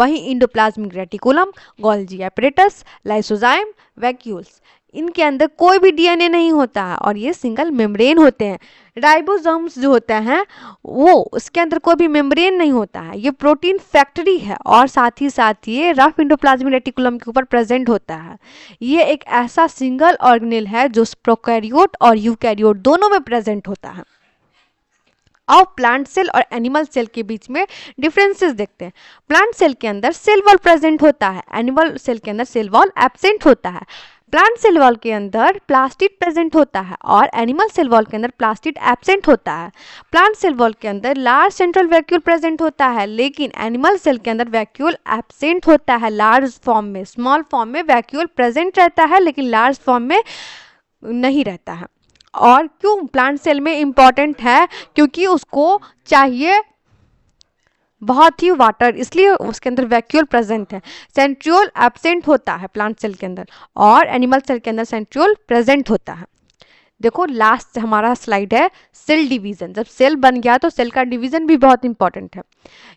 वहीं endoplasmic reticulum, Golgi apparatus, lysozyme, vacuoles, इनके अंदर कोई भी डीएनए नहीं होता है और ये सिंगल मेम्ब्रेन होते हैं। राइबोसोम्स जो होते हैं वो उसके अंदर कोई भी मेम्ब्रेन नहीं होता है, ये प्रोटीन फैक्ट्री है और साथ ही ये रफ इंडोप्लाज्मिक रेटिकुलम के ऊपर प्रेजेंट होता है। ये एक ऐसा सिंगल ऑर्गेनेल है जो प्रोकैरियोट और यूकैरियोट दोनों में प्रेजेंट होता है। और प्लांट सेल और एनिमल सेल के बीच में डिफरेंसेस देखते हैं। प्लांट सेल के अंदर सेल वॉल प्रेजेंट होता है, एनिमल सेल के अंदर सेल वॉल एब्सेंट होता है। प्लांट सेल वॉल के अंदर प्लास्टिड प्रेजेंट होता है और एनिमल सेल वॉल के अंदर प्लास्टिड एब्सेंट होता है। प्लांट सेल वॉल के अंदर लार्ज सेंट्रल वैक्यूल प्रेजेंट होता है लेकिन एनिमल सेल के अंदर वैक्यूल एब्सेंट होता है लार्ज फॉर्म में। स्मॉल फॉर्म में वैक्यूल प्रेजेंट रहता है लेकिन लार्ज फॉर्म में नहीं रहता है। और क्यों प्लांट सेल में इम्पॉर्टेंट है, क्योंकि उसको चाहिए बहुत ही वाटर, इसलिए उसके अंदर वैक्यूल प्रेजेंट है। सेंट्रियोल एब्सेंट होता है प्लांट सेल के अंदर और एनिमल सेल के अंदर सेंट्रियोल प्रेजेंट होता है। देखो लास्ट हमारा स्लाइड है सेल डिवीजन। जब सेल बन गया तो सेल का डिवीजन भी बहुत इंपॉर्टेंट है।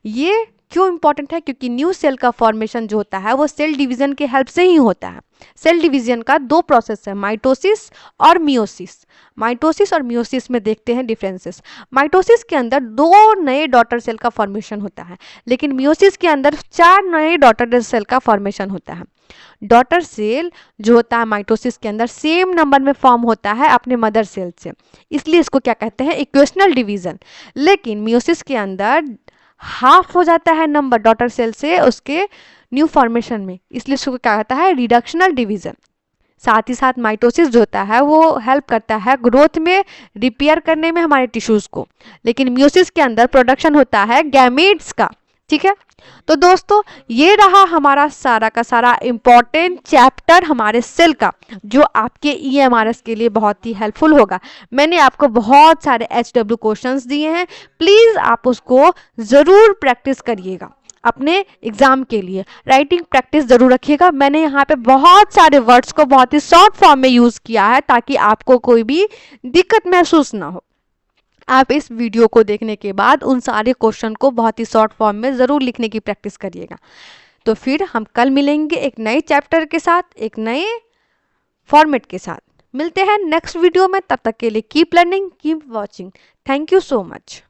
ये क्यों इंपॉर्टेंट है, क्योंकि न्यू सेल का फॉर्मेशन जो होता है वो सेल डिवीजन के हेल्प से ही होता है। सेल डिवीजन का दो प्रोसेस है, माइटोसिस और मियोसिस। माइटोसिस और मियोसिस में देखते हैं डिफरेंसेस। माइटोसिस के अंदर 2 नए डॉटर सेल का फॉर्मेशन होता है लेकिन मियोसिस के अंदर 4 नए डॉटर सेल का फॉर्मेशन होता है। डॉटर सेल जो होता है माइटोसिस के अंदर सेम नंबर में फॉर्म होता है अपने मदर सेल से, इसलिए इसको क्या कहते हैं, इक्वेशनल डिवीजन। लेकिन मियोसिस के अंदर हाफ हो जाता है नंबर डॉटर सेल से उसके न्यू फॉर्मेशन में, इसलिए इसको क्या कहता है, रिडक्शनल डिवीजन। साथ ही साथ माइटोसिस जो होता है वो हेल्प करता है ग्रोथ में, रिपेयर करने में हमारे टिश्यूज को, लेकिन मियोसिस के अंदर प्रोडक्शन होता है गैमेट्स का। ठीक है, तो दोस्तों ये रहा हमारा सारा का सारा इम्पॉर्टेंट चैप्टर हमारे सेल का, जो आपके EMRS के लिए बहुत ही हेल्पफुल होगा। मैंने आपको बहुत सारे HW क्वेश्चंस दिए हैं, प्लीज़ आप उसको ज़रूर प्रैक्टिस करिएगा अपने एग्जाम के लिए। राइटिंग प्रैक्टिस जरूर रखिएगा। मैंने यहाँ पे बहुत सारे वर्ड्स को बहुत ही शॉर्ट फॉर्म में यूज़ किया है ताकि आपको कोई भी दिक्कत महसूस ना हो। आप इस वीडियो को देखने के बाद उन सारे क्वेश्चन को बहुत ही शॉर्ट फॉर्म में ज़रूर लिखने की प्रैक्टिस करिएगा। तो फिर हम कल मिलेंगे एक नए चैप्टर के साथ, एक नए फॉर्मेट के साथ। मिलते हैं नेक्स्ट वीडियो में, तब तक के लिए keep learning, keep watching. Thank you so much.